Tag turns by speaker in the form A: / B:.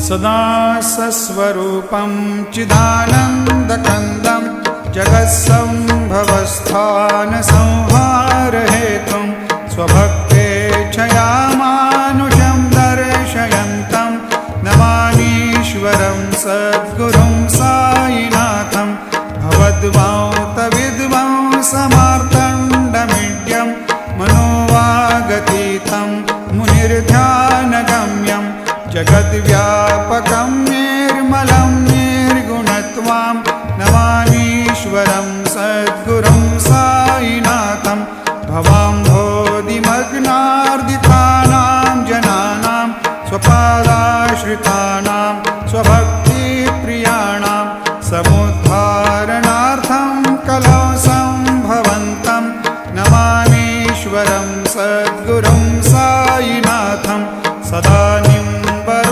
A: सदा सस्वरूपं चिदानन्दकन्दं जगत्सम्भवस्थानसंहारहेतुं स्वभक्तेच्छया मानुषं दर्शयन्तं नमामीश्वरं सद्गुरुं साईनाथं भवद्वान्तविद्वां समार्तण्डमीड्यं मनोवागतीतं मुनिर्ध्यानगम्यं जगद्व्यापकं निर्मलं निर्गुणत्वां नमामीश्वरं सद्गुरुं साईनाथं भवाम्भोधिमग्नार्दितानां जनानां स्वपादाश्रितानां स्वभक्तिप्रियाणां समुद्र